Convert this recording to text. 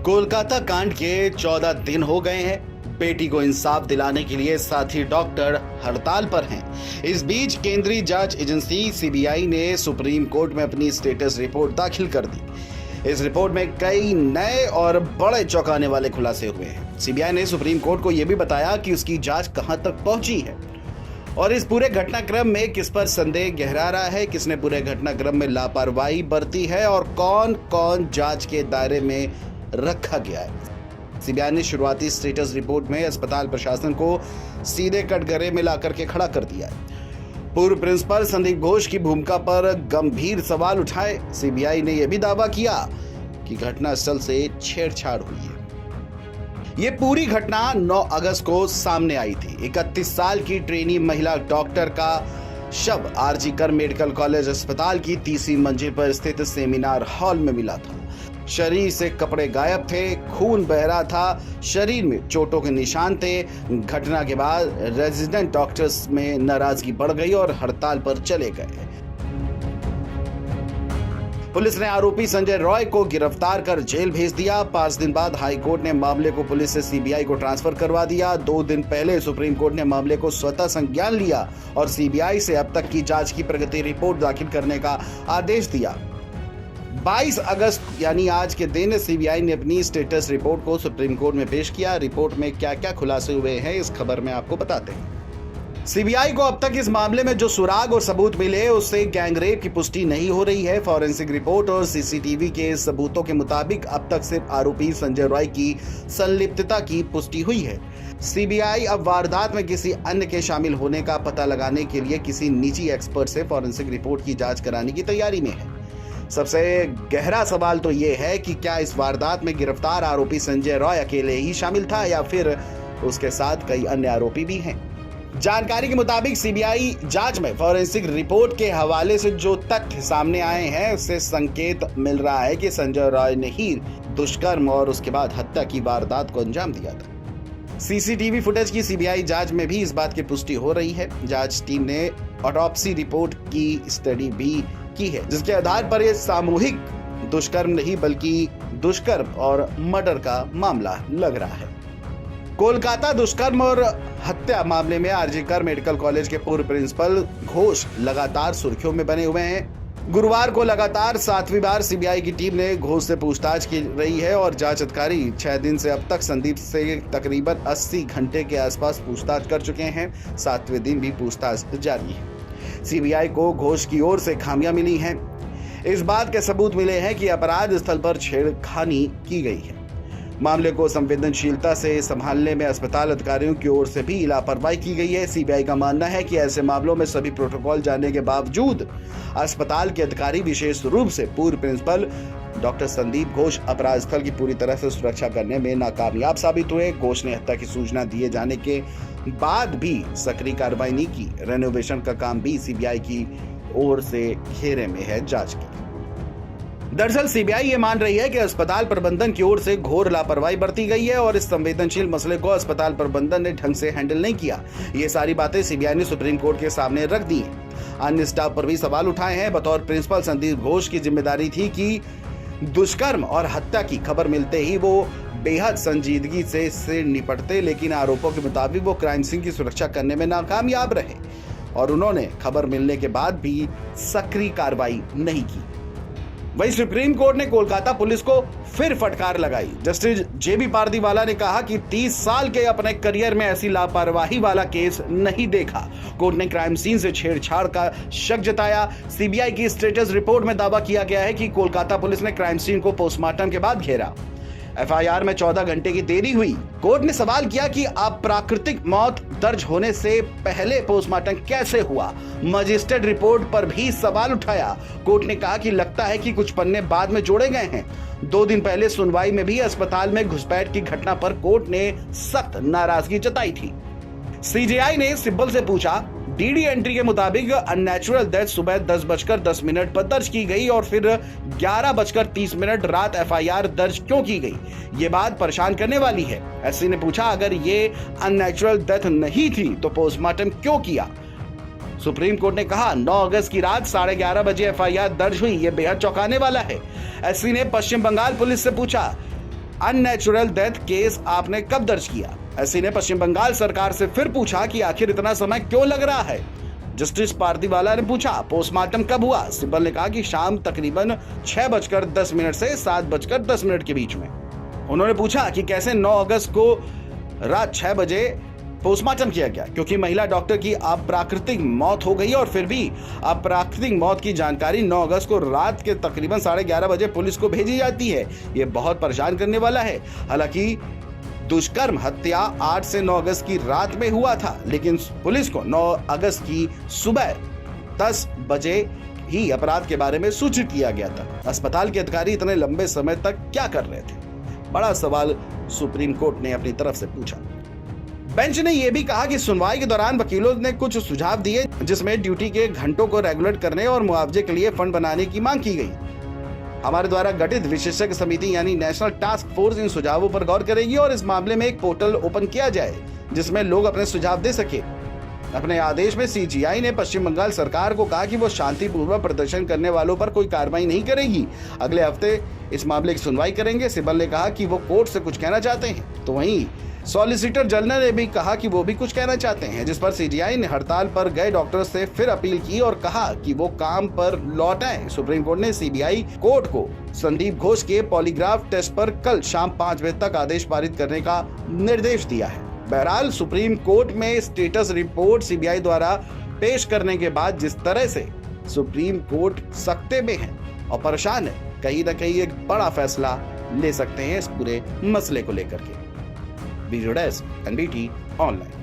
कोलकाता कांड के 14 दिन हो गए हैं। बेटी को इंसाफ दिलाने के लिए साथी डॉक्टर हड़ताल पर हैं। इस बीच केंद्रीय जांच एजेंसी सीबीआई ने सुप्रीम कोर्ट में अपनी स्टेटस रिपोर्ट दाखिल कर दी। इस रिपोर्ट में कई नए और बड़े चौंकाने वाले खुलासे हुए हैं। सीबीआई ने सुप्रीम कोर्ट को यह भी बताया कि उसकी जांच कहां तक पहुंची है और इस पूरे घटनाक्रम में किस पर संदेह गहरा रहा है, किसने पूरे घटनाक्रम में लापरवाही बरती है और कौन कौन जांच के दायरे में रखा गया है। सीबीआई ने शुरुआती स्टेटस रिपोर्ट में अस्पताल प्रशासन को सीधे कटघरे में लाकर के खड़ा कर दिया है। पूर्व प्रिंसिपल संदीप घोष की भूमिका पर गंभीर सवाल उठाए। सीबीआई ने यह भी दावा किया कि घटनास्थल से छेड़छाड़ हुई है। ये पूरी घटना 9 अगस्त को सामने आई थी। 31 साल की ट्रेनी महिला डॉक्टर का शव आरजी कर मेडिकल कॉलेज अस्पताल की तीसरी मंजिल पर स्थित सेमिनार हॉल में मिला था। शरीर से कपड़े गायब थे, खून बह रहा था, शरीर में चोटों के निशान थे। घटना के बाद रेजिडेंट डॉक्टर्स में नाराजगी बढ़ गई और हड़ताल पर चले गए। पुलिस ने आरोपी संजय रॉय को गिरफ्तार कर जेल भेज दिया। 5 दिन बाद हाई कोर्ट ने मामले को पुलिस से सीबीआई को ट्रांसफर करवा दिया। 2 दिन पहले सुप्रीम कोर्ट ने मामले को स्वतः संज्ञान लिया और सीबीआई से अब तक की जांच की प्रगति रिपोर्ट दाखिल करने का आदेश दिया। 22 अगस्त यानी आज के दिन सीबीआई ने अपनी स्टेटस रिपोर्ट को सुप्रीम कोर्ट में पेश किया। रिपोर्ट में क्या क्या खुलासे हुए हैं इस खबर में आपको बताते हैं। सीबीआई को अब तक इस मामले में जो सुराग और सबूत मिले उससे गैंगरेप की पुष्टि नहीं हो रही है। फॉरेंसिक रिपोर्ट और सीसीटीवी के सबूतों के मुताबिक अब तक सिर्फ आरोपी संजय रॉय की संलिप्तता की पुष्टि हुई है। सीबीआई अब वारदात में किसी अन्य के शामिल होने का पता लगाने के लिए किसी निजी एक्सपर्ट से फॉरेंसिक रिपोर्ट की जांच कराने की तैयारी में है। सबसे गहरा सवाल तो ये है कि क्या इस वारदात में गिरफ्तार आरोपी संजय रॉय अकेले ही शामिल था या फिर उसके साथ कई अन्य आरोपी भी हैं। जानकारी के मुताबिक सीबीआई जांच में फॉरेंसिक रिपोर्ट के हवाले से जो तथ्य सामने आए हैं उससे संकेत मिल रहा है कि संजय रॉय ने ही दुष्कर्म और उसके बाद हत्या की वारदात को अंजाम दिया था। सीसीटीवी फुटेज की सीबीआई जांच में भी इस बात की पुष्टि हो रही है। जांच टीम ने ऑटोप्सी रिपोर्ट की स्टडी भी की है जिसके आधार पर यह सामूहिक दुष्कर्म नहीं बल्कि दुष्कर्म और मर्डर का मामला लग रहा है। कोलकाता दुष्कर्म और हत्या मामले में आरजी कर मेडिकल कॉलेज के पूर्व प्रिंसिपल घोष लगातार सुर्खियों में बने हुए हैं। गुरुवार को लगातार 7वीं बार सीबीआई की टीम ने घोष से पूछताछ की रही है और जांच अधिकारी 6 दिन से अब तक संदीप से तकरीबन 80 घंटे के आसपास पूछताछ कर चुके हैं। 7वें दिन भी पूछताछ जारी है। सीबीआई को घोष की ओर से खामियां मिली हैं। इस बात के सबूत मिले हैं कि अपराध स्थल पर छेड़खानी की गई है। मामले को संवेदनशीलता से संभालने में अस्पताल अधिकारियों की ओर से भी लापरवाही की गई है। सीबीआई का मानना है कि ऐसे मामलों में सभी प्रोटोकॉल जानने के बावजूद अस्पताल के अधिकारी विशेष रूप से पूर्व प्रिंसिपल डॉक्टर संदीप घोष अपराध स्थल की पूरी तरह से सुरक्षा करने में नाकामयाब साबित हुए। घोष ने हत्या की सूचना दिए जाने के बाद भी सक्रिय कार्रवाई नहीं की। रेनोवेशन का काम भी सीबीआई की ओर से घेरे में है जांच की। दरअसल सीबीआई ये मान रही है कि अस्पताल प्रबंधन की ओर से घोर लापरवाही बरती गई है और इस संवेदनशील मसले को अस्पताल प्रबंधन ने ढंग से हैंडल नहीं किया। ये सारी बातें सीबीआई ने सुप्रीम कोर्ट के सामने रख दी हैं। अन्य स्टाफ पर भी सवाल उठाए हैं। बतौर प्रिंसिपल संदीप घोष की जिम्मेदारी थी कि दुष्कर्म और हत्या की खबर मिलते ही वो बेहद संजीदगी से निपटते, लेकिन आरोपों के मुताबिक वो क्राइम सीन की सुरक्षा करने में नाकामयाब रहे और उन्होंने खबर मिलने के बाद भी सक्रिय कार्रवाई नहीं की। वहीं सुप्रीम कोर्ट ने कोलकाता पुलिस को फिर फटकार लगाई। जस्टिस जेबी पारदीवाला ने कहा कि 30 साल के अपने करियर में ऐसी लापरवाही वाला केस नहीं देखा। कोर्ट ने क्राइम सीन से छेड़छाड़ का शक जताया। सीबीआई की स्टेटस रिपोर्ट में दावा किया गया है कि कोलकाता पुलिस ने क्राइम सीन को पोस्टमार्टम के बाद घेरा। एफआईआर में 14 घंटे की देरी हुई। कोर्ट ने सवाल किया कि अप्राकृतिक मौत दर्ज होने से पहले पोस्टमार्टम कैसे हुआ। मजिस्ट्रेट रिपोर्ट पर भी सवाल उठाया। कोर्ट ने कहा कि लगता है कि कुछ पन्ने बाद में जोड़े गए हैं। 2 दिन पहले सुनवाई में भी अस्पताल में घुसपैठ की घटना पर कोर्ट ने सख्त नाराजगी जताई थी। सीजेआई ने सिब्बल से पूछा, डीडी एंट्री के मुताबिक अननेचुरल डेथ सुबह 10:10 पर दर्ज की गई और फिर 11:30 रात एफआईआर दर्ज क्यों की गई? ये बात परेशान करने वाली है। एससी ने पूछा, अगर ये अननेचुरल डेथ नहीं थी तो पोस्टमार्टम क्यों किया? सुप्रीम कोर्ट ने कहा 9 अगस्त की रात 11:30 बजे एफआईआर दर्ज हुई। ये बेहद चौंकाने वाला है। एससी ने पश्चिम बंगाल पुलिस से पूछा, अननेचुरल डेथ केस आपने कब दर्ज किया? एससी ने पश्चिम बंगाल सरकार से फिर पूछा कि आखिर इतना समय क्यों लग रहा है। जस्टिस पारदीवाला ने पूछा पोस्टमार्टम कब हुआ? सिब्बल ने कहा कि शाम तकरीबन 6:10 से 7:10 के बीच में। उन्होंने पूछा कि कैसे 9 अगस्त को रात 6 बजे पोस्टमार्टम किया गया, क्योंकि महिला डॉक्टर की अप्राकृतिक मौत हो गई और फिर भी अप्राकृतिक मौत की जानकारी 9 अगस्त को रात के तकरीबन 11:30 बजे पुलिस को भेजी जाती है। ये बहुत परेशान करने वाला है। हालांकि दुष्कर्म हत्या 8 से 9 अगस्त की रात में हुआ था, लेकिन पुलिस को 9 अगस्त की सुबह 10 बजे ही अपराध के बारे में सूचित किया गया था। अस्पताल के अधिकारी इतने लंबे समय तक क्या कर रहे थे? बड़ा सवाल सुप्रीम कोर्ट ने अपनी तरफ से पूछा। बेंच ने यह भी कहा कि सुनवाई के दौरान वकीलों ने कुछ सुझाव दिए, जिसमें ड्यूटी के घंटों को रेगुलेट करने और मुआवजे के लिए फंड बनाने की मांग की गई। हमारे द्वारा गठित विशेषज्ञ समिति यानी नेशनल टास्क फोर्स इन सुझावों पर गौर करेगी और इस मामले में एक पोर्टल ओपन किया जाए जिसमें लोग अपने सुझाव दे सके। अपने आदेश में सीजीआई ने पश्चिम बंगाल सरकार को कहा कि वो शांतिपूर्वक प्रदर्शन करने वालों पर कोई कार्रवाई नहीं करेगी। अगले हफ्ते इस मामले की सुनवाई करेंगे। सिब्बल ने कहा कि वो कोर्ट से कुछ कहना चाहते हैं, तो वहीं सॉलिसिटर जनरल ने भी कहा कि वो भी कुछ कहना चाहते हैं, जिस पर सीजीआई ने हड़ताल पर गए डॉक्टर्स से फिर अपील की और कहा कि वो काम पर लौट आए। सुप्रीम कोर्ट ने सीबीआई कोर्ट को संदीप घोष के पॉलीग्राफ टेस्ट पर कल शाम 5 बजे तक आदेश पारित करने का निर्देश दिया है। बहरहाल सुप्रीम कोर्ट में स्टेटस रिपोर्ट सीबीआई द्वारा पेश करने के बाद जिस तरह से सुप्रीम कोर्ट सख्ते में है और परेशान है, कहीं न कहीं एक बड़ा फैसला ले सकते हैं इस पूरे मसले को लेकर के। Video desk NBT online.